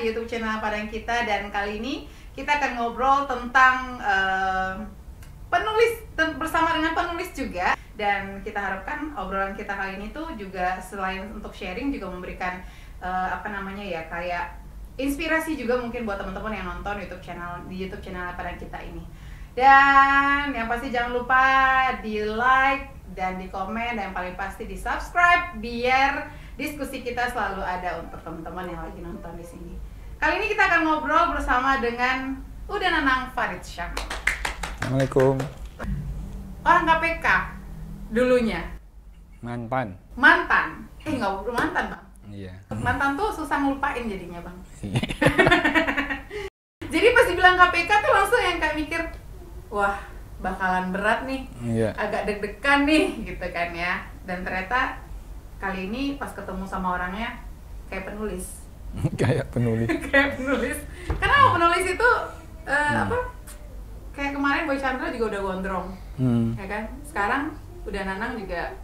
di YouTube channel Padang kita, dan kali ini kita akan ngobrol tentang penulis bersama dengan penulis juga, dan kita harapkan obrolan kita kali ini tuh juga selain untuk sharing juga memberikan kayak inspirasi juga mungkin buat teman-teman yang nonton di YouTube channel Padang kita ini. Dan yang pasti jangan lupa di like dan di komen, dan yang paling pasti di subscribe biar diskusi kita selalu ada untuk teman-teman yang lagi nonton di sini. Kali ini kita akan ngobrol bersama dengan Uda Nanang Farid Syam. Assalamualaikum. Orang KPK dulunya. Mantan. Nggak perlu mantan, Bang. Iya. Mantan tuh susah ngelupain jadinya, Bang. Jadi pas dibilang KPK tuh langsung yang kayak mikir, wah bakalan berat nih, agak deg-degan nih gitu kan ya. Dan ternyata kali ini pas ketemu sama orangnya kayak penulis. Kayak penulis. Karena penulis itu kayak kemarin Boy Chandra juga udah gondrong, ya kan. Sekarang udah Nanang juga.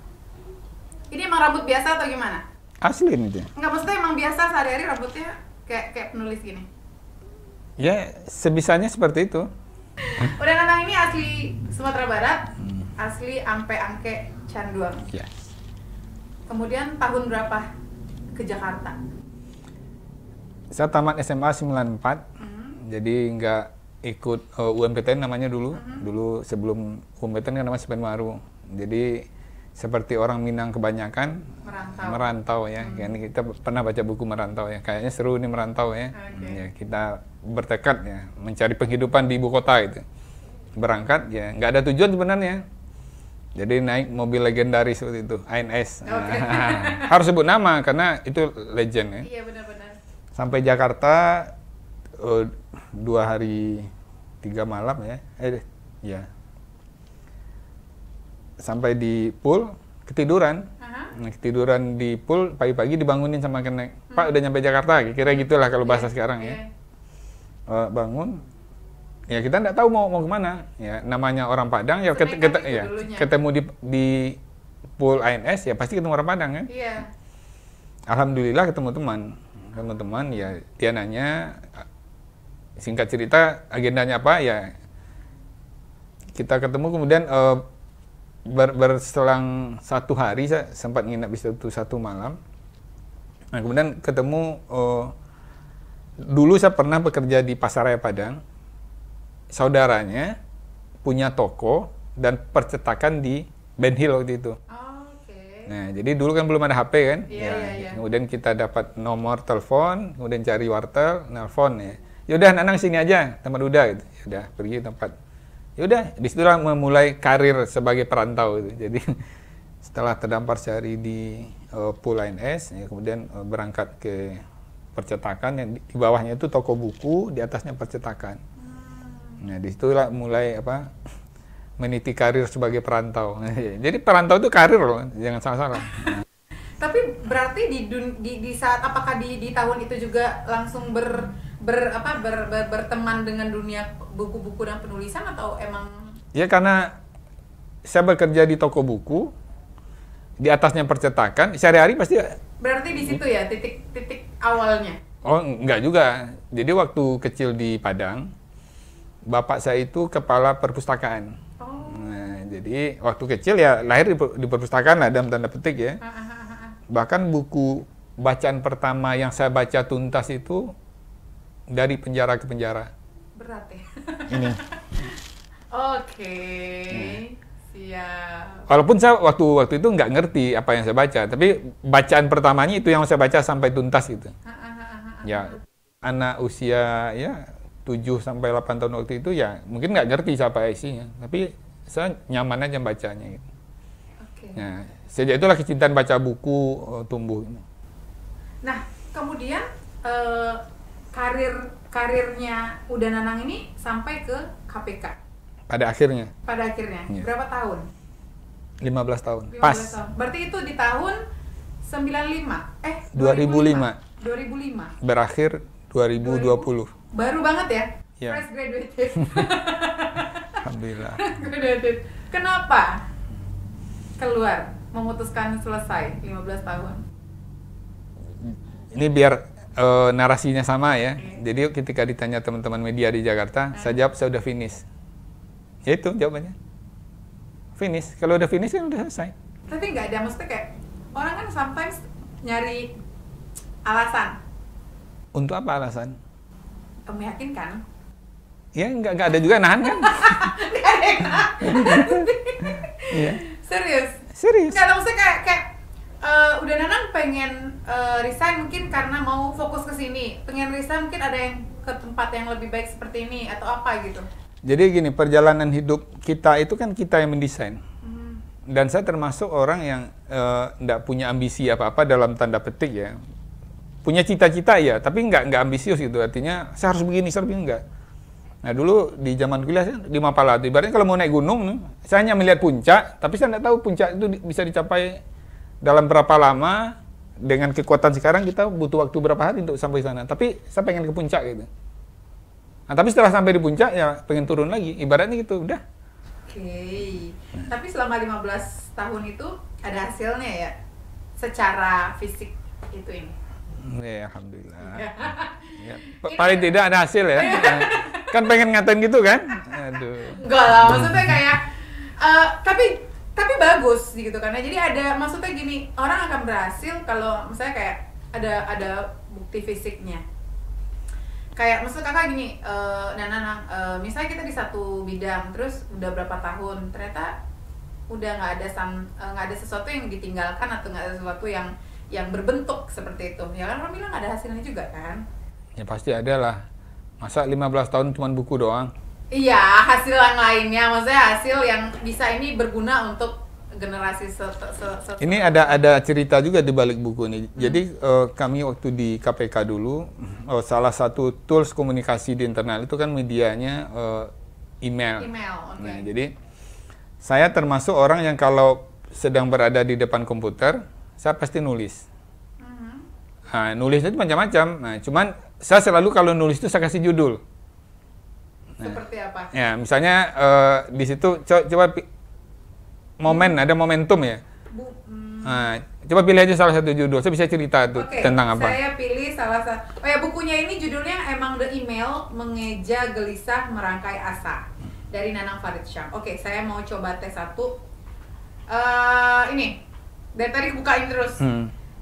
Ini emang rambut biasa atau gimana? Asli ini. Enggak, maksudnya emang biasa sehari-hari rambutnya kayak penulis gini? Ya, sebisanya seperti itu. Udah Nanang ini asli Sumatera Barat, asli Ampe-Angke Canduang. Yes. Kemudian tahun berapa ke Jakarta? Saya tamat SMA 94, jadi nggak ikut UMPTN namanya dulu. Dulu sebelum UMPTN kan namanya Sepenmaru. Jadi seperti orang Minang kebanyakan merantau ya. Kita pernah baca buku Merantau ya. Kayaknya seru ini merantau ya. Ya, kita bertekad ya mencari penghidupan di ibu kota itu. Berangkat ya nggak ada tujuan sebenarnya. Jadi naik mobil legendaris seperti itu, ANS. Harus sebut nama karena itu legend ya. Iya, benar-benar. Sampai Jakarta 2 hari 3 malam ya. Ya. Sampai di pool ketiduran. Ketiduran di pool, pagi-pagi dibangunin sama kenek. Pak udah nyampe Jakarta, kira gitulah kalau bahasa sekarang ya. Bangun, ya kita nggak tahu mau kemana. Ya namanya orang Padang ya, ketemu di pool ANS ya pasti ketemu orang Padang kan. Iya. Alhamdulillah ketemu teman ya, dia nanya, singkat cerita agendanya apa ya. Kita ketemu kemudian berselang 1 hari saya sempat nginap di situ 1 malam. Nah kemudian ketemu, dulu saya pernah bekerja di Pasaraya Padang. Saudaranya punya toko dan percetakan di Ben Hill waktu itu. Nah jadi dulu kan belum ada HP kan. Kemudian kita dapat nomor telepon, kemudian cari wartel, nelpon ya. Yaudah Nanang sini aja tempat Uda gitu. Yaudah pergi tempat. Yaudah, disitulah memulai karir sebagai perantau itu. Jadi setelah terdampar sehari di pool ANS, ya, kemudian berangkat ke percetakan yang di bawahnya itu toko buku, di atasnya percetakan. Nah, disitulah mulai meniti karir sebagai perantau. Jadi perantau itu karir loh, jangan salah-salah. Tapi berarti di saat apakah di tahun itu juga langsung berteman dengan dunia buku-buku dan penulisan, atau emang? Ya karena saya bekerja di toko buku, di atasnya percetakan, sehari-hari pasti. Berarti di situ ya titik awalnya? Oh enggak juga. Jadi waktu kecil di Padang, bapak saya itu kepala perpustakaan. Nah jadi waktu kecil ya lahir di perpustakaan lah dalam tanda petik ya. Bahkan buku bacaan pertama yang saya baca tuntas itu dari penjara ke penjara. Berat ya? Ini. Oke, siap. Walaupun saya waktu itu nggak ngerti apa yang saya baca, tapi bacaan pertamanya itu yang saya baca sampai tuntas gitu. Ya, anak usia ya 7 sampai 8 tahun waktu itu ya mungkin nggak ngerti siapa isinya, tapi saya nyaman aja bacanya gitu. Nah, sejak itulah kecintaan baca buku tumbuh. Nah, kemudian karirnya Uda Nanang ini sampai ke KPK. Pada akhirnya. Ya. Berapa tahun? 15 tahun. 15 Pas. Tahun. Berarti itu di tahun 2005. 2005. Berakhir 2020. Baru banget ya? Ya. Fresh graduated. Alhamdulillah. Graduated. Kenapa memutuskan selesai 15 tahun? Ini biar narasinya sama ya. Jadi ketika ditanya teman-teman media di Jakarta, saya jawab saya udah finish. Ya itu jawabannya. Finish. Kalau udah finish kan udah selesai. Tapi nggak ada, maksudnya kayak orang kan sometimes nyari alasan. Untuk apa alasan? Meyakinkan. Ya nggak ada juga nahan kan? Nggak ada yang nahan. Iya. Serius? Serius. Nggak, maksudnya kayak udah Nanang pengen resign mungkin karena mau fokus ke sini. Pengen resign mungkin ada yang ke tempat yang lebih baik seperti ini atau apa gitu. Jadi gini, perjalanan hidup kita itu kan kita yang mendesain. Dan saya termasuk orang yang nggak punya ambisi apa-apa dalam tanda petik ya. Punya cita-cita ya, tapi nggak ambisius gitu. Artinya saya harus begini, enggak. Nah dulu di zaman kuliah di Mapala, ibaratnya kalau mau naik gunung, saya hanya melihat puncak, tapi saya nggak tahu puncak itu bisa dicapai dalam berapa lama. Dengan kekuatan sekarang kita butuh waktu berapa hari untuk sampai sana. Tapi saya pengen ke puncak gitu. Nah tapi setelah sampai di puncak ya pengen turun lagi. Ibaratnya gitu, udah. Oke. Tapi selama 15 tahun itu ada hasilnya ya? Secara fisik itu ini? Ya, alhamdulillah. Ya, paling tidak ada hasil ya. Kan pengen ngatain gitu kan? Aduh. Enggak lah, maksudnya kayak tapi bagus gitu kan. Jadi ada, maksudnya gini, orang akan berhasil kalau misalnya kayak ada bukti fisiknya. Kayak maksud kakak gini, misalnya kita di satu bidang terus udah berapa tahun, ternyata udah nggak ada sesuatu yang ditinggalkan atau nggak ada sesuatu yang berbentuk seperti itu. Ya kan orang bilang ada hasilnya juga kan? Ya pasti ada lah. Masa 15 tahun cuma buku doang? Iya, hasil yang lainnya, maksudnya hasil yang bisa ini berguna untuk generasi Ini ada cerita juga di balik buku ini. Jadi kami waktu di KPK dulu, salah satu tools komunikasi di internal itu kan medianya email. Okay. Nah, jadi saya termasuk orang yang kalau sedang berada di depan komputer, saya pasti nulis. Nah, nulis itu macam-macam. Nah, cuman saya selalu kalau nulis itu saya kasih judul. Nah, seperti apa? Ya, misalnya di situ coba ada momentum ya. Nah, coba pilih aja salah satu judul. Saya bisa cerita tuh tentang apa. Saya pilih salah satu. Oh ya, bukunya ini judulnya emang The Email, Mengeja Gelisah Merangkai Asa dari Nanang Farid Syam. Oke, saya mau coba tes satu. Ini dari tadi bukain terus.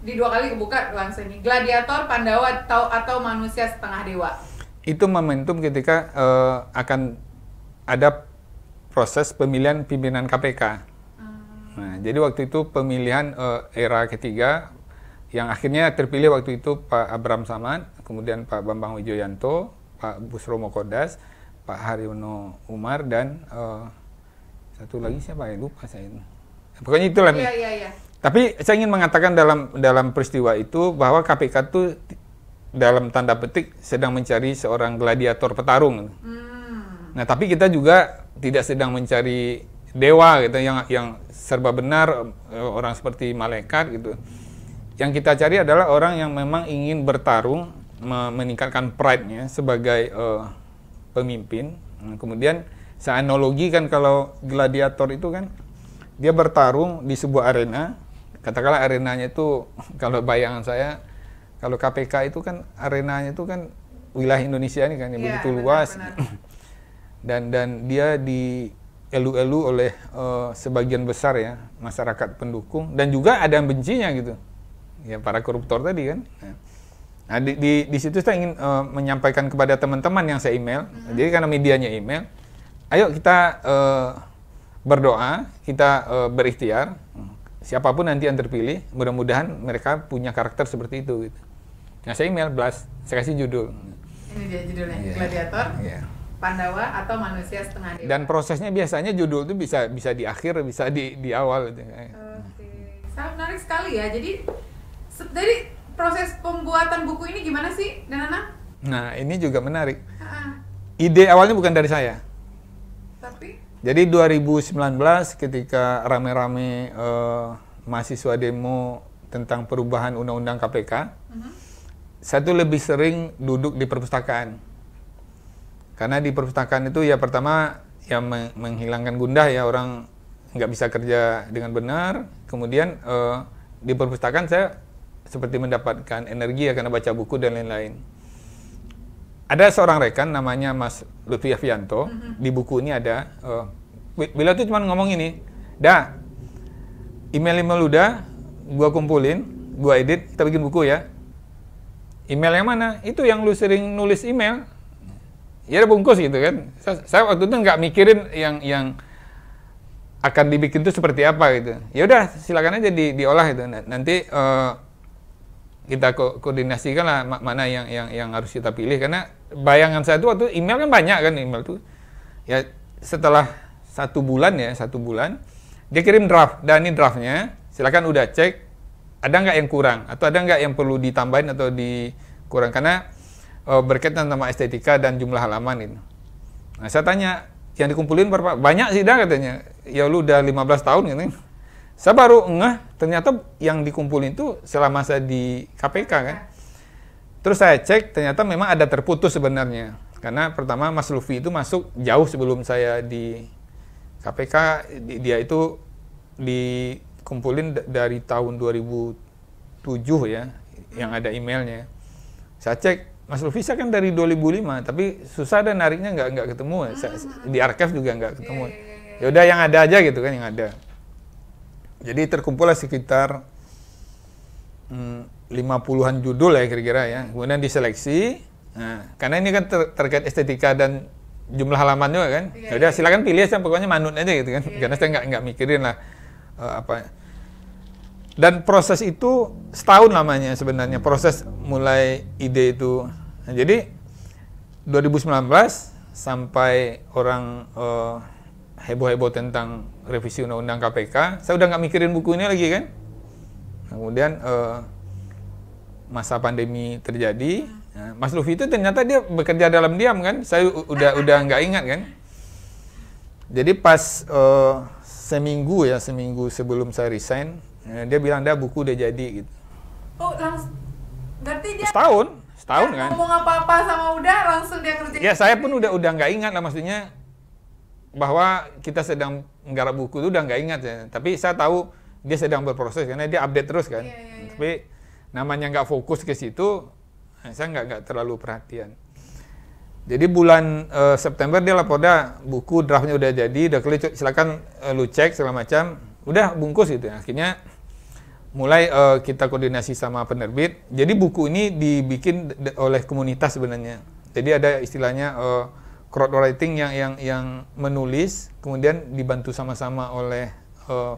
Di 2 kali kebuka langsung ini. Gladiator, Pandawa atau Manusia Setengah Dewa. Itu momentum ketika akan ada proses pemilihan pimpinan KPK. Nah, jadi waktu itu pemilihan era ketiga yang akhirnya terpilih waktu itu Pak Abraham Samad, kemudian Pak Bambang Wijoyanto, Pak Busromo Kodas, Pak Haryono Umar, dan satu lagi siapa ya, lupa saya. Pokoknya itulah. Iya. Tapi saya ingin mengatakan dalam peristiwa itu bahwa KPK itu dalam tanda petik sedang mencari seorang gladiator petarung. Nah, tapi kita juga tidak sedang mencari dewa gitu yang serba benar, orang seperti malaikat gitu. Yang kita cari adalah orang yang memang ingin bertarung, meningkatkan pride-nya sebagai pemimpin. Nah, kemudian saya analogikan kalau gladiator itu kan dia bertarung di sebuah arena. Katakanlah arenanya itu kalau bayangan saya, kalau KPK itu kan arenanya itu kan wilayah Indonesia ini kan yang begitu luas. Dan dia dielu-elu oleh sebagian besar ya masyarakat pendukung, dan juga ada yang bencinya gitu ya, para koruptor tadi kan. Nah di situ saya ingin menyampaikan kepada teman-teman yang saya email. Jadi karena medianya email, ayo kita berdoa, kita berikhtiar, siapapun nanti yang terpilih, mudah-mudahan mereka punya karakter seperti itu gitu. Nah saya email blast, saya kasih judul. Ini dia judulnya, Gladiator, Pandawa atau Manusia Setengah Dewa. Dan prosesnya biasanya judul itu bisa di akhir, bisa di awal. Oke, sangat menarik sekali ya. Jadi dari proses pembuatan buku ini gimana sih, Nana? Nah ini juga menarik. Ide awalnya bukan dari saya. Tapi? Jadi 2019 ketika rame-rame mahasiswa demo tentang perubahan undang-undang KPK, saya tuh lebih sering duduk di perpustakaan. Karena di perpustakaan itu ya pertama ya menghilangkan gundah ya, orang nggak bisa kerja dengan benar. Kemudian di perpustakaan saya seperti mendapatkan energi ya karena baca buku dan lain-lain. Ada seorang rekan namanya Mas Lutfi Afianto, di buku ini ada, beliau tuh cuma ngomong ini, dah, email-email udah, gua kumpulin, gua edit, kita bikin buku ya. Email yang mana? Itu yang lu sering nulis email. Ya ada bungkus gitu kan. Saya waktu itu nggak mikirin yang akan dibikin itu seperti apa gitu. Ya udah silakan aja diolah itu. Nanti kita koordinasikan lah mana yang harus kita pilih, karena bayangan saya itu waktu email kan banyak kan, email tuh. Ya setelah 1 bulan dia kirim draft, dan ini draftnya silakan udah cek ada nggak yang kurang atau ada nggak yang perlu ditambahin atau dikurang, karena berkaitan sama estetika dan jumlah halaman itu. Nah, saya tanya, yang dikumpulin berapa? Banyak sih dah katanya. Ya lu udah 15 tahun gitu. Saya baru ngeh, ternyata yang dikumpulin itu selama saya di KPK kan. Terus saya cek, ternyata memang ada terputus sebenarnya. Karena pertama Mas Lutfi itu masuk jauh sebelum saya di KPK. Dia itu dikumpulin dari tahun 2007 ya, yang ada emailnya. Saya cek, Mas Lutfi saya kan dari 2005, tapi susah dan nariknya nggak ketemu. Di archive juga nggak ketemu. Ya udah yang ada aja gitu kan, yang ada. Jadi terkumpullah sekitar 50-an judul ya kira-kira ya. Kemudian diseleksi. Nah, karena ini kan terkait estetika dan jumlah halaman juga kan. Ya udah silakan pilih aja, pokoknya manut aja gitu kan. Karena saya nggak mikirin lah apa. Dan proses itu setahun lamanya sebenarnya, proses mulai ide itu. Nah, jadi 2019 sampai orang heboh-heboh tentang revisi undang-undang KPK, saya udah nggak mikirin buku ini lagi kan. Kemudian masa pandemi terjadi, nah, Mas Lutfi itu ternyata dia bekerja dalam diam kan, saya udah nggak ingat kan. Jadi pas seminggu sebelum saya resign, dia bilang dah buku udah jadi gitu. Oh langsung, berarti dia setahun kan. Ngomong apa-apa sama udah langsung dia kerja. Ya saya pun udah nggak ingat lah, maksudnya bahwa kita sedang menggarap buku itu udah nggak ingat ya. Tapi saya tahu dia sedang berproses karena dia update terus kan. Tapi namanya nggak fokus ke situ, saya nggak terlalu perhatian. Jadi bulan September dia lapor dah buku draftnya udah jadi, udah clear, silakan lu cek segala macam, udah bungkus gitu. Akhirnya mulai kita koordinasi sama penerbit. Jadi buku ini dibikin oleh komunitas sebenarnya. Jadi ada istilahnya crowdwriting yang menulis, kemudian dibantu sama-sama oleh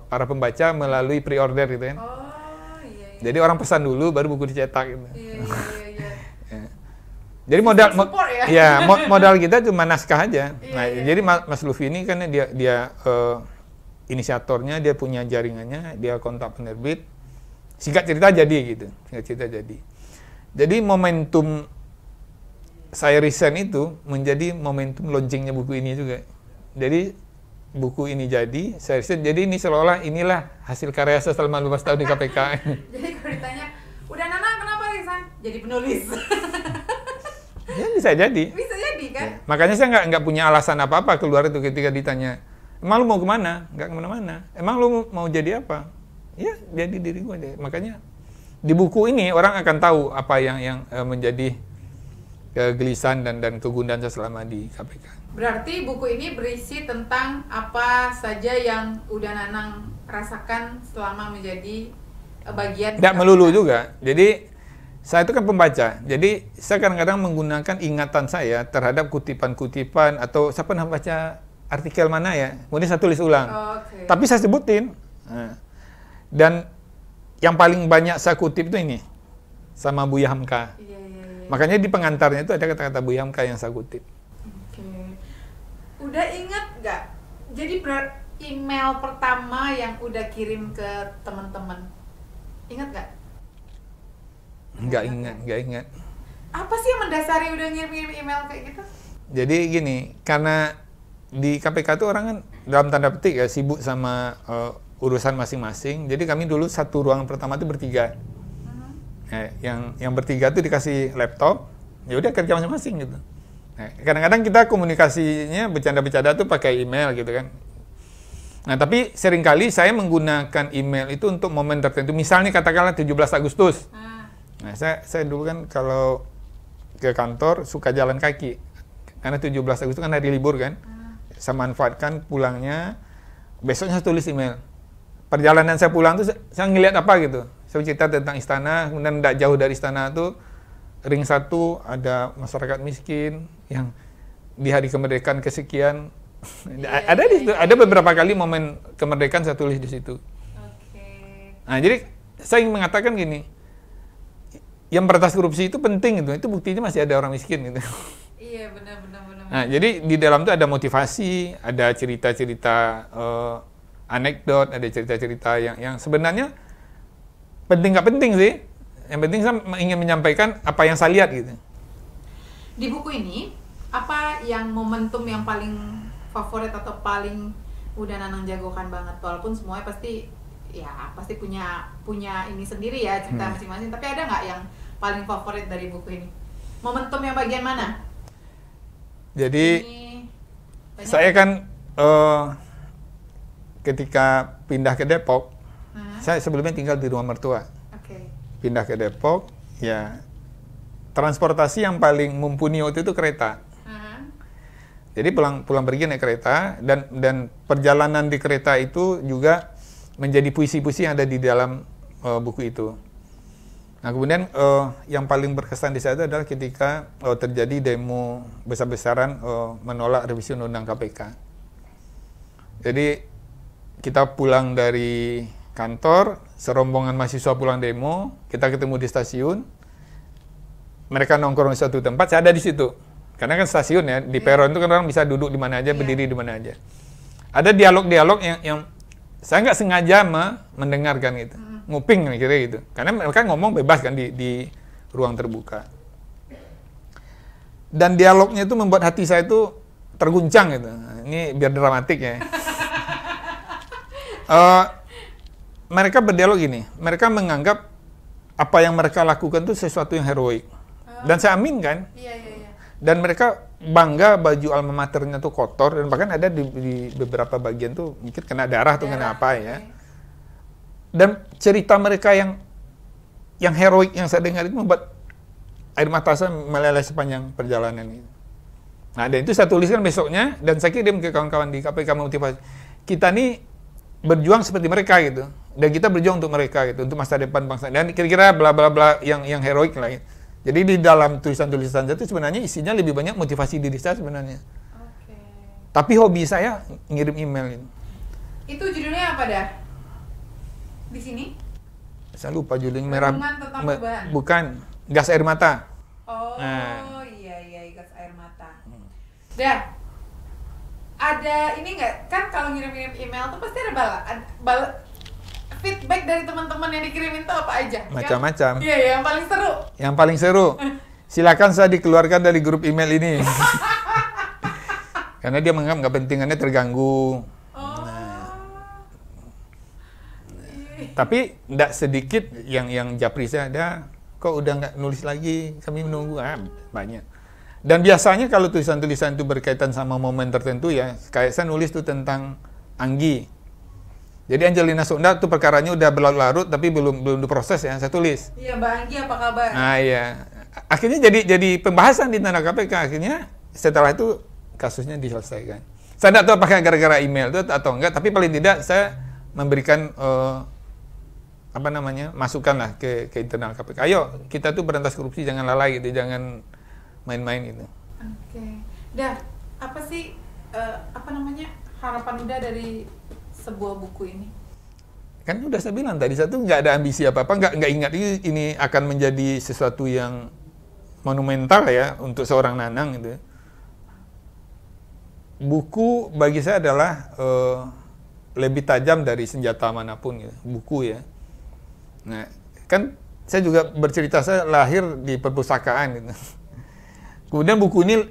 para pembaca melalui pre-order gitu kan. Oh, iya. Jadi orang pesan dulu baru buku dicetak gitu. Iya. Jadi modal ya? modal kita cuma naskah aja. Iya. Jadi Mas Lutfi ini kan dia inisiatornya, dia punya jaringannya, dia kontak penerbit. Singkat cerita jadi gitu. Jadi momentum saya resign itu menjadi momentum launchingnya buku ini juga. Jadi buku ini jadi, saya resign, jadi ini seolah-olah inilah hasil karya saya selama 15 tahun di KPK. Jadi kalau ditanya, udah Nana kenapa resign? Jadi penulis. Ya bisa jadi. Bisa jadi kan? Ya. Makanya saya nggak punya alasan apa-apa keluar itu ketika ditanya, emang lu mau kemana? Nggak kemana-mana. Emang lu mau jadi apa? Ya jadi diri gue deh. Makanya di buku ini orang akan tahu apa yang menjadi kegelisahan dan kegundahan saya selama di KPK. Berarti buku ini berisi tentang apa saja yang udah Nanang rasakan selama menjadi bagian. Tidak melulu juga. Jadi saya itu kan pembaca. Jadi saya kadang-kadang menggunakan ingatan saya terhadap kutipan-kutipan atau saya pernah baca artikel mana ya. Kemudian saya tulis ulang. Okay. Tapi saya sebutin. Nah. Dan yang paling banyak saya kutip itu ini sama Buya Hamka. Iya. Makanya di pengantarnya itu ada kata-kata Buya Hamka yang saya kutip. Oke. Udah ingat nggak? Jadi email pertama yang udah kirim ke teman-teman, ingat nggak? Nggak ingat. Apa sih yang mendasari udah ngirim email kayak gitu? Jadi gini, karena di KPK itu orang kan dalam tanda petik ya sibuk sama urusan masing-masing. Jadi kami dulu satu ruangan pertama itu bertiga. Yang bertiga itu dikasih laptop, ya udah kerja masing-masing gitu. Nah, kadang-kadang kita komunikasinya bercanda-bercanda tuh pakai email gitu kan. Nah, tapi seringkali saya menggunakan email itu untuk momen tertentu. Misalnya katakanlah 17 Agustus. Nah, saya dulu kan kalau ke kantor suka jalan kaki. Karena 17 Agustus kan hari libur kan. Saya manfaatkan pulangnya. Besoknya saya tulis email. Perjalanan saya pulang tuh saya ngeliat apa gitu. Saya cerita tentang istana, kemudian tidak jauh dari istana tuh ring 1 ada masyarakat miskin yang di hari kemerdekaan kesekian. Ada di situ, ada beberapa kali momen kemerdekaan saya tulis di situ. Nah, jadi saya ingin mengatakan gini, yang berantas korupsi itu penting itu buktinya masih ada orang miskin gitu. Iya, benar. Nah, jadi di dalam itu ada motivasi, ada cerita-cerita anekdot, ada cerita-cerita yang sebenarnya penting nggak penting sih. Yang penting saya ingin menyampaikan apa yang saya lihat gitu. Di buku ini, apa yang momentum yang paling favorit atau paling udah Nanang jagokan banget? Walaupun semuanya pasti punya ini sendiri ya, cerita masing-masing. Tapi ada nggak yang paling favorit dari buku ini? Momentum yang bagian mana? Jadi saya kan ketika pindah ke Depok, saya sebelumnya tinggal di rumah mertua. Pindah ke Depok, ya transportasi yang paling mumpuni waktu itu kereta. Jadi pulang pergi naik kereta, dan perjalanan di kereta itu juga menjadi puisi-puisi yang ada di dalam buku itu. Nah, kemudian yang paling berkesan di saya adalah ketika terjadi demo besar-besaran menolak revisi undang-undang KPK. Jadi kita pulang dari kantor, serombongan mahasiswa pulang demo, kita ketemu di stasiun, mereka nongkrong di satu tempat, saya ada di situ. Karena kan stasiun ya, di peron itu kan orang bisa duduk di mana aja, berdiri di mana aja. Ada dialog-dialog yang saya nggak sengaja mendengarkan gitu, nguping kira-kira gitu. Karena mereka ngomong bebas kan di ruang terbuka. Dan dialognya itu membuat hati saya itu terguncang gitu. Ini biar dramatik ya. Mereka berdialog gini, mereka menganggap apa yang mereka lakukan itu sesuatu yang heroik. Dan saya amin kan. Dan mereka bangga baju alma maternya tuh kotor, dan bahkan ada di beberapa bagian tuh mungkin kena darah tuh kena apa ya. Dan cerita mereka yang heroik yang saya dengar itu membuat air mata saya meleleh sepanjang perjalanan itu. Nah, dan itu saya tuliskan besoknya, dan saya kirim ke kawan-kawan di KPK motivasi. Kita nih berjuang seperti mereka gitu, dan kita berjuang untuk mereka gitu, untuk masa depan bangsa. Dan kira-kira bla bla bla yang heroik lah gitu. Jadi di dalam tulisan-tulisan saya itu sebenarnya isinya lebih banyak motivasi diri saya sebenarnya. Tapi hobi saya ngirim email. Itu judulnya apa dah? Di sini? Saya lupa judulnya, merah. Bukan, gas air mata. Iya, gas air mata. Dah. Ada ini nggak? Kan kalau ngirim-ngirim email tuh pasti ada feedback dari teman-teman yang dikirimin itu apa aja? Macam-macam. Iya, yang paling seru. Yang paling seru. Silakan saya dikeluarkan dari grup email ini. Karena dia menganggap nggak pentingannya terganggu. Tapi tidak sedikit yang japri saya ada. Kok udah nggak nulis lagi? Kami menunggu. Banyak. Dan biasanya kalau tulisan-tulisan itu berkaitan sama momen tertentu ya, kayak saya nulis tuh tentang Anggi. Jadi Angelina Sonda tuh perkaranya udah berlarut-larut tapi belum diproses ya, saya tulis. Iya, Mbak Anggi apa kabar? Nah, iya. Akhirnya jadi pembahasan di tanah KPK. Akhirnya setelah itu kasusnya diselesaikan. Saya tidak tahu apakah gara-gara email itu atau enggak, tapi paling tidak saya memberikan masukan lah ke internal KPK. Ayo, kita tuh berantas korupsi, jangan lalai gitu, jangan main-main gitu. Dah, apa sih harapan Uda dari sebuah buku ini? Kan udah saya bilang tadi, saya tuh nggak ada ambisi apa-apa, nggak ingat ini akan menjadi sesuatu yang monumental ya untuk seorang Nanang gitu. Buku bagi saya adalah lebih tajam dari senjata manapun gitu, buku ya. Nah, kan saya juga bercerita saya lahir di perpustakaan gitu. Kemudian buku ini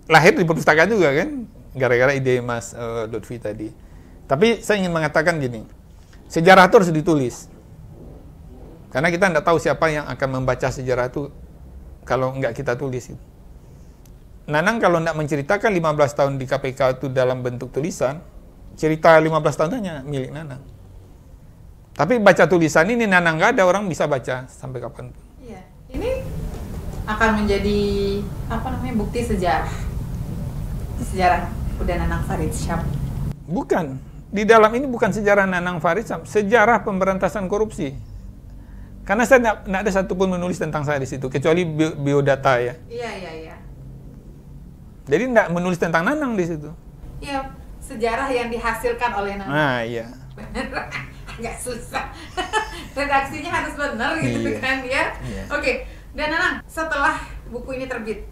lahir di perpustakaan juga kan, gara-gara ide Mas Lutfi tadi. Tapi saya ingin mengatakan gini, sejarah itu harus ditulis. Karena kita tidak tahu siapa yang akan membaca sejarah itu kalau nggak kita tulis. Nanang kalau tidak menceritakan 15 tahun di KPK itu dalam bentuk tulisan, cerita 15 tahun hanya milik Nanang. Tapi baca tulisan ini Nanang nggak ada, orang bisa baca sampai kapan. Iya, ini akan menjadi bukti sejarah udah Nanang Farid Syam. Bukan, di dalam ini bukan sejarah Nanang Farid Syam, sejarah pemberantasan korupsi. Karena saya nggak ada satupun menulis tentang saya di situ, kecuali biodata ya. Iya. Jadi nggak menulis tentang Nanang di situ. Iya, sejarah yang dihasilkan oleh Nanang. Nah, iya. Bener, agak susah. Redaksinya harus benar gitu kan ya. Iya. Oke, dan Nanang, setelah buku ini terbit,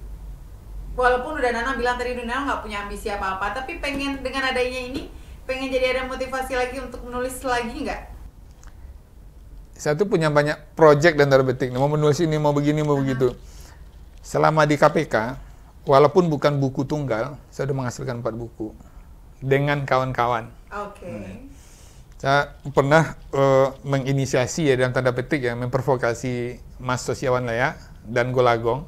walaupun udah Nanang bilang tadi Nanang nggak punya ambisi apa-apa, tapi pengen dengan adanya ini, pengen jadi ada motivasi lagi untuk menulis lagi nggak? Saya tuh punya banyak project dan tanda petik, mau menulis ini, mau begini, mau begitu. Selama di KPK, walaupun bukan buku tunggal, saya sudah menghasilkan 4 buku dengan kawan-kawan. Oke. Saya pernah menginisiasi ya dalam tanda petik ya, memprovokasi Mas Sosiawan Laya dan Golagong.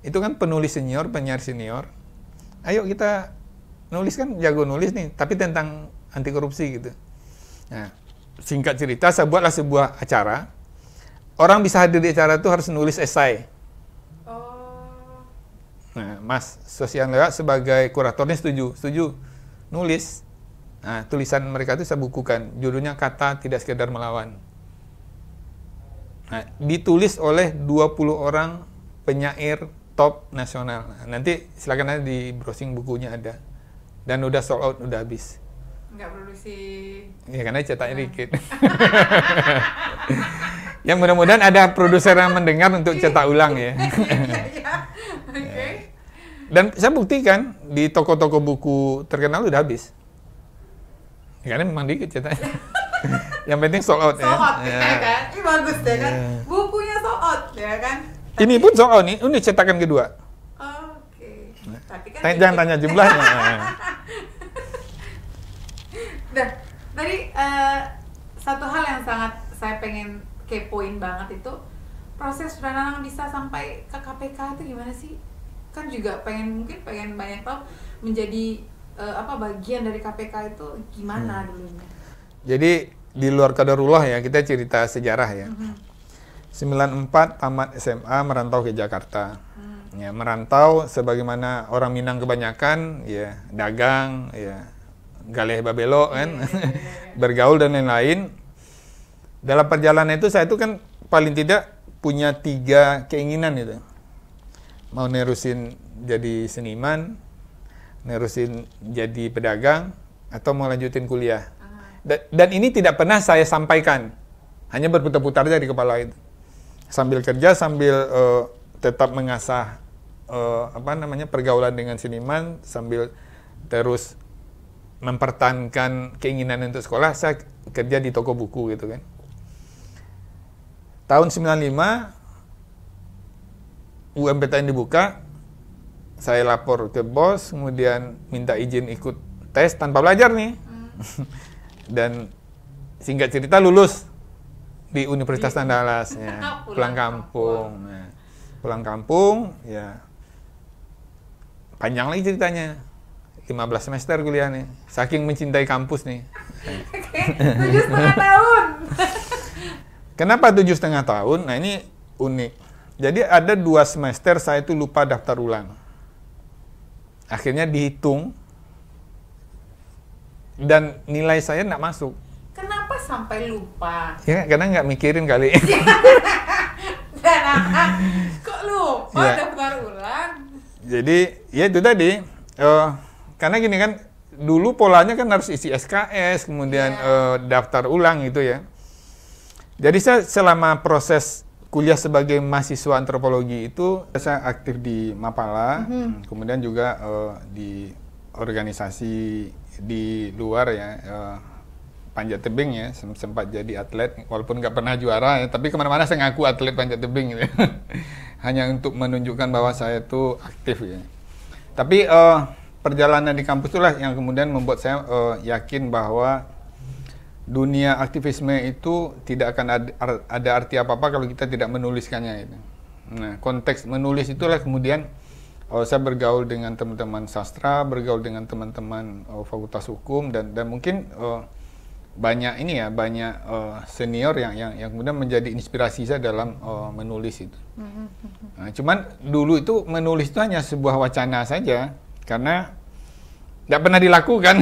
Itu kan penulis senior, penyiar senior. Ayo kita nulis, kan jago nulis nih, tapi tentang anti korupsi gitu. Nah, singkat cerita, saya buatlah sebuah acara. Orang bisa hadir di acara itu harus nulis esai. Nah, Mas Sosial Lewat sebagai kuratornya setuju nulis. Nah, tulisan mereka itu saya bukukan, judulnya Kata Tidak Sekedar Melawan. Nah, ditulis oleh 20 orang penyair top nasional. Nah, nanti silakan aja di browsing, bukunya ada. Dan udah sold out, udah habis. Nggak produksi. Ya, karena cetaknya dikit. Ya, mudah-mudahan ada produser yang mendengar untuk cetak ulang ya. Oke. Dan saya buktikan di toko-toko buku terkenal udah habis. Ya, karena memang dikit cetaknya. Yang penting sold out ya. Sold out ya kan? Ini bagus ya kan? Bukunya sold out ya kan? Ini pun sold out nih, ini cetakan kedua. Oke. Tapi kan Jangan tanya jumlahnya. Nah, tadi satu hal yang sangat saya pengen kepoin banget itu, proses Nanang bisa sampai ke KPK itu gimana sih? Kan juga mungkin pengen banyak tahu menjadi bagian dari KPK itu gimana dulunya. Jadi di luar qadarullah ya, kita cerita sejarah ya. 94 tamat SMA, merantau ke Jakarta. Ya, merantau sebagaimana orang Minang kebanyakan, ya dagang, ya galeh babelo kan, bergaul dan lain-lain. Dalam perjalanan itu saya itu kan paling tidak punya 3 keinginan itu. Mau nerusin jadi seniman, nerusin jadi pedagang, atau mau lanjutin kuliah. Dan ini tidak pernah saya sampaikan, hanya berputar-putar aja di kepala itu. Sambil kerja, sambil tetap mengasah pergaulan dengan seniman, sambil terus mempertahankan keinginan untuk sekolah, saya kerja di toko buku gitu kan. Tahun 95 UMPTN dibuka, saya lapor ke bos, kemudian minta izin ikut tes tanpa belajar nih. Dan singkat cerita lulus di Universitas Andalas ya. Pulang kampung. Nah, pulang kampung ya. Panjang lagi ceritanya. 15 semester kuliah nih. Saking mencintai kampus nih. 7,5 tahun. Kenapa 7,5 tahun? Nah, ini unik. Jadi ada 2 semester saya itu lupa daftar ulang. Akhirnya dihitung dan nilai saya nggak masuk. Kenapa sampai lupa? Ya, karena nggak mikirin kali. Kok lupa daftar ulang? Jadi ya itu tadi. Karena gini kan, dulu polanya kan harus isi SKS, kemudian daftar ulang gitu ya. Jadi saya selama proses kuliah sebagai mahasiswa antropologi itu, saya aktif di Mapala, kemudian juga di organisasi di luar ya, panjat tebing ya, sempat jadi atlet, walaupun nggak pernah juara ya, tapi kemana-mana saya ngaku atlet panjat tebing gitu. Hanya untuk menunjukkan bahwa saya itu aktif ya. Tapi perjalanan di kampus itulah yang kemudian membuat saya yakin bahwa dunia aktivisme itu tidak akan ada arti apa-apa kalau kita tidak menuliskannya itu. Nah, konteks menulis itulah kemudian saya bergaul dengan teman-teman sastra, bergaul dengan teman-teman fakultas hukum dan mungkin banyak banyak senior yang kemudian menjadi inspirasi saya dalam menulis itu. Nah, cuman dulu itu menulis itu hanya sebuah wacana saja karena tidak pernah dilakukan.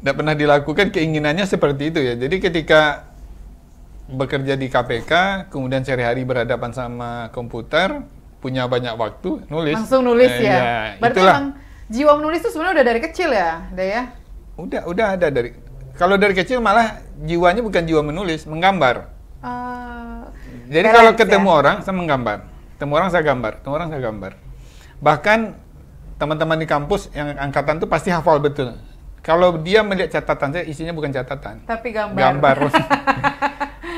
Tidak pernah dilakukan, keinginannya seperti itu ya. Jadi ketika bekerja di KPK, kemudian sehari-hari berhadapan sama komputer, punya banyak waktu, nulis. Langsung nulis ya. Berarti itulah. emang jiwa menulis itu sebenarnya udah dari kecil ya, Daya? Udah ada dari. Kalau dari kecil malah jiwanya bukan jiwa menulis, menggambar. Jadi kalau ketemu orang, saya menggambar. Ketemu orang saya gambar. Ketemu orang saya gambar. Bahkan teman-teman di kampus yang angkatan itu pasti hafal betul. Kalau dia melihat catatan saya, isinya bukan catatan. Tapi gambar. Gambar.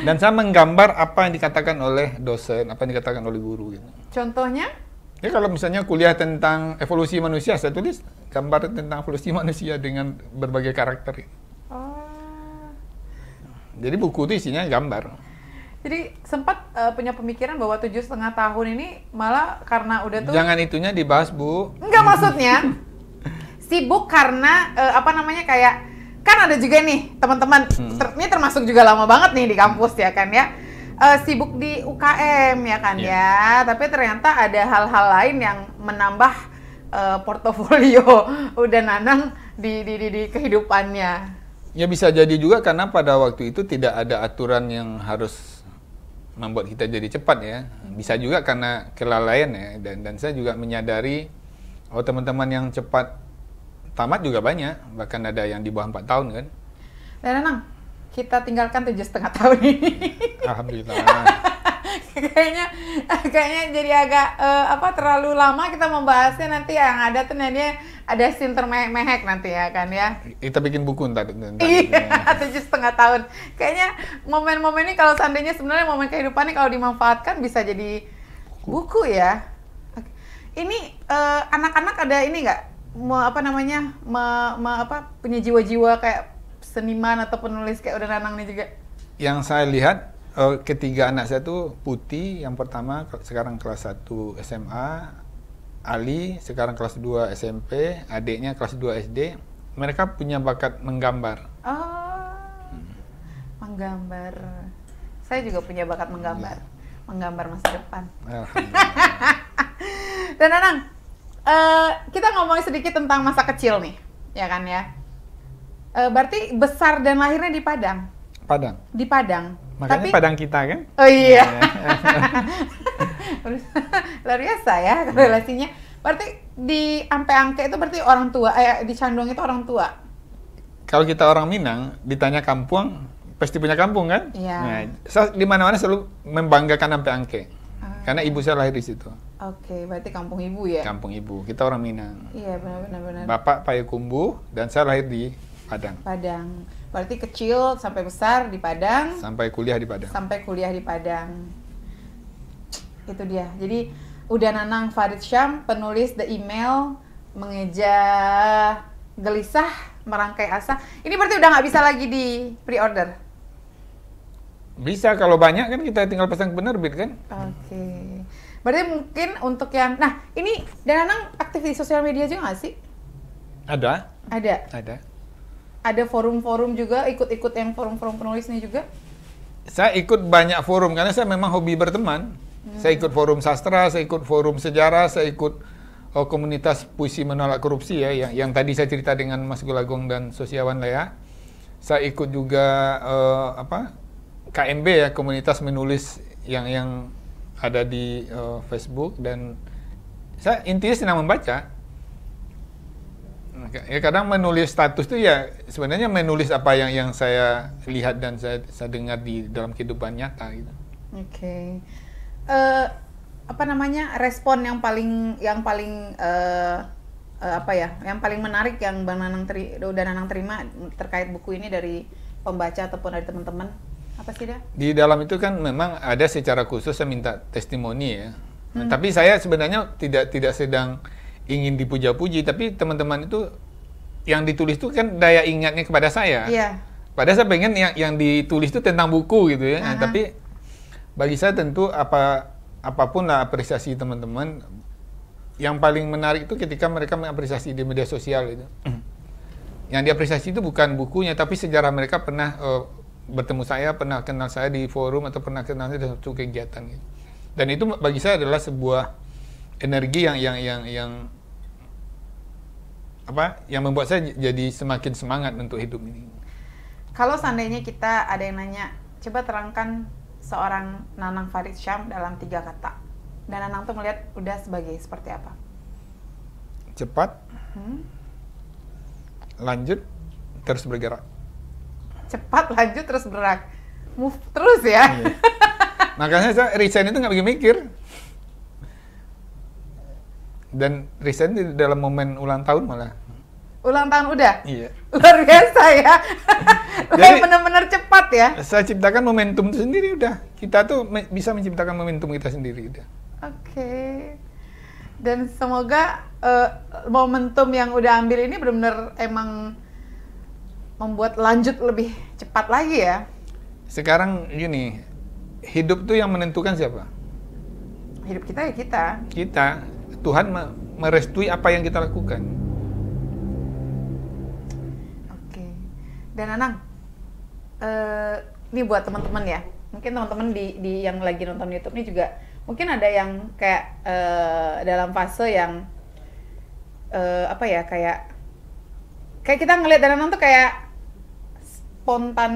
Dan saya menggambar apa yang dikatakan oleh dosen, apa yang dikatakan oleh guru. Gitu. Contohnya? Ya kalau misalnya kuliah tentang evolusi manusia, saya tulis gambar tentang evolusi manusia dengan berbagai karakter. Jadi buku itu isinya gambar. Jadi sempat punya pemikiran bahwa 7,5 tahun ini malah karena udah tuh... Jangan itunya dibahas, Bu. Enggak, maksudnya sibuk karena kayak kan ada juga nih teman-teman ini termasuk juga lama banget nih di kampus ya kan ya, sibuk di UKM ya kan ya, tapi ternyata ada hal-hal lain yang menambah portofolio udah Nanang di kehidupannya. Ya bisa jadi juga karena pada waktu itu tidak ada aturan yang harus membuat kita jadi cepat ya. Bisa juga karena kelalaian ya, dan saya juga menyadari teman-teman yang cepat tamat juga banyak, bahkan ada yang di bawah 4 tahun kan. Dan Nanang, kita tinggalkan 7,5 tahun ini. Alhamdulillah. kayaknya jadi agak terlalu lama kita membahasnya, nanti yang ada tuh nanti ada scene termehek nanti ya kan ya. Kita bikin buku ntar. Iya, 7,5 tahun. Kayaknya momen-momen ini kalau seandainya sebenarnya momen kehidupan ini kalau dimanfaatkan bisa jadi buku ya. Ini anak-anak ada ini nggak? Punya jiwa-jiwa kayak seniman atau penulis kayak udah Nanang nih juga? Yang saya lihat ketiga anak saya tuh Putih yang pertama sekarang kelas 1 SMA, Ali sekarang kelas 2 SMP, adiknya kelas 2 SD. Mereka punya bakat menggambar. Menggambar. Saya juga punya bakat menggambar. Menggambar masa depan. Dan Nanang, kita ngomongin sedikit tentang masa kecil nih, ya kan ya. Berarti besar dan lahirnya di Padang. Padang. Di Padang. Makanya Padang kita kan? Oh iya. Luar biasa ya relasinya. Berarti di Ampe-Angke itu berarti orang tua, di Candong itu orang tua. Kalau kita orang Minang ditanya kampung, pasti punya kampung kan? Iya. Nah, saya di mana-mana selalu membanggakan Ampe-Angke. Karena ibu saya lahir di situ. Oke, berarti kampung ibu ya? Kampung ibu, kita orang Minang. Iya, benar-benar. Bapak Payakumbuh dan saya lahir di Padang. Padang. Berarti kecil sampai besar di Padang. Sampai kuliah di Padang. Sampai kuliah di Padang. Itu dia. Jadi udah Nanang Farid Syam, penulis The Email, mengeja gelisah, merangkai asa. Ini berarti udah nggak bisa lagi di pre-order? Bisa, kalau banyak kan kita tinggal pesan ke penerbit kan. Oke. Berarti mungkin untuk yang... Nah, ini dan Nanang aktif di sosial media juga nggak sih? Ada. Ada forum-forum juga, ikut-ikut yang forum-forum penulis ini juga? Saya ikut banyak forum, karena saya memang hobi berteman. Saya ikut forum sastra, saya ikut forum sejarah, saya ikut komunitas puisi menolak korupsi ya, yang tadi saya cerita dengan Mas Gulagong dan Sosiawan Lea. Saya ikut juga KMB ya, komunitas menulis yang ada di Facebook, dan saya intinya senang membaca. Ya kadang menulis status itu ya sebenarnya menulis apa yang saya lihat dan saya dengar di dalam kehidupan nyata gitu. Oke. Respon yang paling yang paling menarik yang Bang Nanang udah Nanang terima terkait buku ini dari pembaca ataupun dari teman-teman, apa sih dah? Di dalam itu kan memang ada secara khusus saya minta testimoni ya. Tapi saya sebenarnya tidak sedang ingin dipuja-puji, tapi teman-teman itu yang ditulis itu kan daya ingatnya kepada saya. Iya. Padahal saya pengen yang ditulis itu tentang buku gitu ya. Nah, tapi bagi saya tentu apapun lah apresiasi teman-teman, yang paling menarik itu ketika mereka mengapresiasi di media sosial itu. Yang diapresiasi itu bukan bukunya, tapi sejarah mereka pernah bertemu saya, pernah kenal saya di forum atau pernah kenal saya dalam suatu kegiatan gitu. Dan itu bagi saya adalah sebuah energi yang membuat saya jadi semakin semangat untuk hidup ini. Kalau seandainya kita ada yang nanya, coba terangkan seorang Nanang Farid Syam dalam 3 kata. Dan Nanang tuh melihat udah sebagai seperti apa? Cepat, lanjut, terus bergerak. Cepat, lanjut, terus bergerak. Move terus ya. Iya. Makanya saya resign itu nggak pergi mikir. Dan resign di dalam momen ulang tahun malah. Ulang tahun udah? Iya. Luar biasa ya. Jadi, benar-benar cepat ya. Saya ciptakan momentum itu sendiri udah. Kita tuh bisa menciptakan momentum kita sendiri udah. Oke. Dan semoga momentum yang udah ambil ini benar-benar emang membuat lanjut lebih cepat lagi ya. Sekarang gini, hidup tuh yang menentukan siapa? Hidup kita ya kita. Kita. Tuhan merestui apa yang kita lakukan. Oke. Dan Nanang, ini buat teman-teman ya. Mungkin teman-teman di yang lagi nonton YouTube ini juga mungkin ada yang kayak dalam fase yang kayak kita ngelihat Nanang tuh kayak spontan,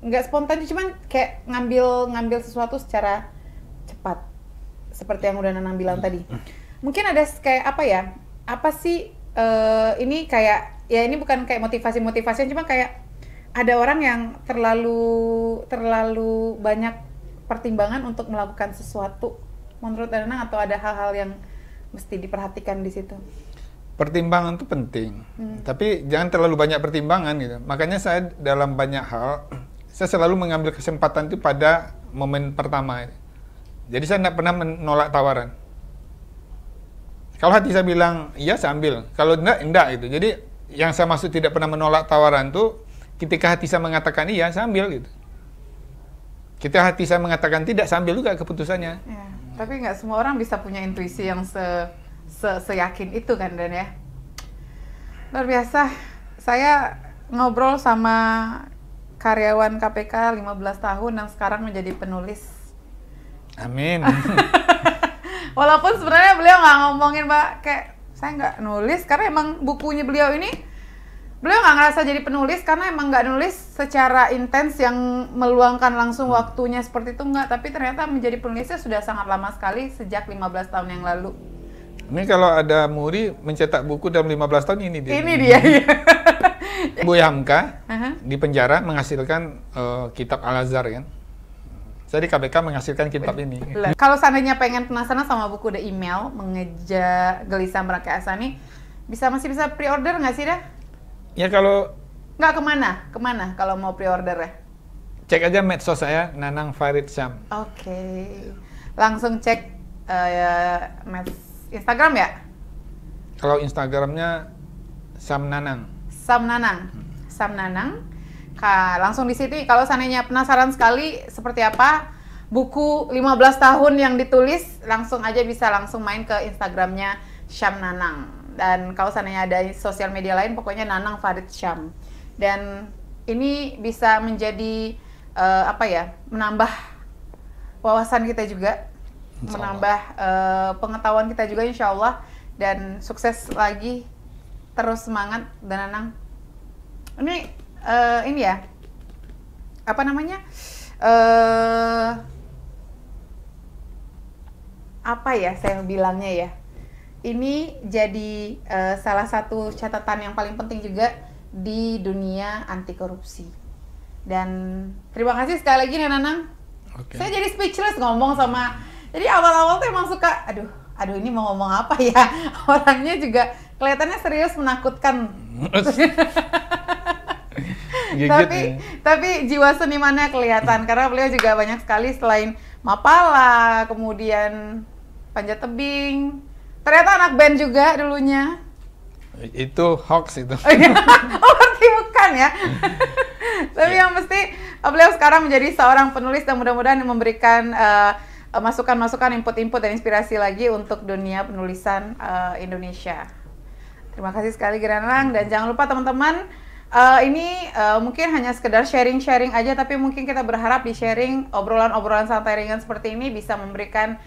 nggak spontan cuman kayak ngambil sesuatu secara cepat seperti yang udah Nanang bilang tadi. Mungkin ada kayak apa sih ini kayak ya ini bukan kayak motivasi cuma kayak ada orang yang terlalu banyak pertimbangan untuk melakukan sesuatu menurut Nanang, atau ada hal-hal yang mesti diperhatikan di situ? Pertimbangan itu penting, tapi jangan terlalu banyak pertimbangan gitu. Makanya saya dalam banyak hal, saya selalu mengambil kesempatan itu pada momen pertama. Jadi saya tidak pernah menolak tawaran. Kalau hati saya bilang iya, saya ambil. Kalau enggak gitu. Jadi yang saya maksud tidak pernah menolak tawaran itu ketika hati saya mengatakan iya, saya ambil gitu. Ketika hati saya mengatakan tidak, saya ambil juga keputusannya. Ya, tapi nggak semua orang bisa punya intuisi yang seyakin itu kan, Dan ya. Luar biasa. Saya ngobrol sama karyawan KPK 15 tahun yang sekarang menjadi penulis. Amin. Walaupun sebenarnya beliau nggak ngomongin, Mbak, kayak saya nggak nulis karena emang bukunya beliau ini, beliau nggak ngerasa jadi penulis karena emang nggak nulis secara intens yang meluangkan langsung waktunya seperti itu, nggak. Tapi ternyata menjadi penulisnya sudah sangat lama sekali, sejak 15 tahun yang lalu. Ini kalau ada Muri mencetak buku dalam 15 tahun ini dia. Ini dia. Buya Hamka di penjara menghasilkan kitab Al-Azhar kan. Saya di KPK menghasilkan kitab ini. Kalau seandainya pengen penasaran sama buku The Email, Mengejar Gelisah Meraka Asani, masih bisa pre-order nggak sih dah? Ya kalau nggak kemana kalau mau pre-order ya? Cek aja medsos saya, Nanang Farid Syam. Oke. Langsung cek Instagram ya? Kalau Instagramnya Sam Nanang. Sam Nanang. Langsung di situ. Kalau seandainya penasaran sekali seperti apa buku 15 tahun yang ditulis, langsung aja bisa langsung main ke Instagramnya Syam Nanang. Dan kalau seandainya ada sosial media lain, pokoknya Nanang Farid Syam. Dan ini bisa menjadi menambah wawasan kita juga, menambah pengetahuan kita juga, insya Allah. Dan sukses lagi, terus semangat. Dan Nanang, ini ya, saya bilangnya ya, ini jadi salah satu catatan yang paling penting juga di dunia anti korupsi. Dan terima kasih sekali lagi Nanang. Okay. Saya jadi speechless ngomong sama, jadi awal-awal tuh emang suka, aduh ini mau ngomong apa ya, orangnya juga kelihatannya serius, menakutkan. Tapi jiwa senimannya kelihatan karena beliau juga banyak sekali, selain Mapala, kemudian panjat tebing, ternyata anak band juga dulunya. Itu hoax itu. Oh, berarti bukan ya. Tapi yang mesti beliau sekarang menjadi seorang penulis dan mudah-mudahan memberikan masukan-masukan, input-input dan inspirasi lagi untuk dunia penulisan Indonesia. Terima kasih sekali Giranrang, dan jangan lupa teman-teman, ini mungkin hanya sekedar sharing-sharing aja, tapi mungkin kita berharap di sharing obrolan-obrolan santai ringan seperti ini bisa memberikan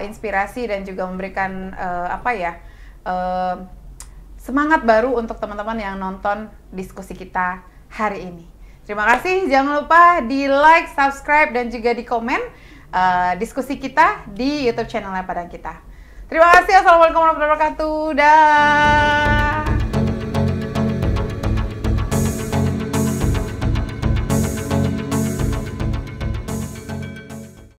inspirasi dan juga memberikan semangat baru untuk teman-teman yang nonton diskusi kita hari ini. Terima kasih, jangan lupa di like, subscribe, dan juga di komen diskusi kita di YouTube channel Padang Kita. Terima kasih, assalamualaikum warahmatullahi wabarakatuh. Dah.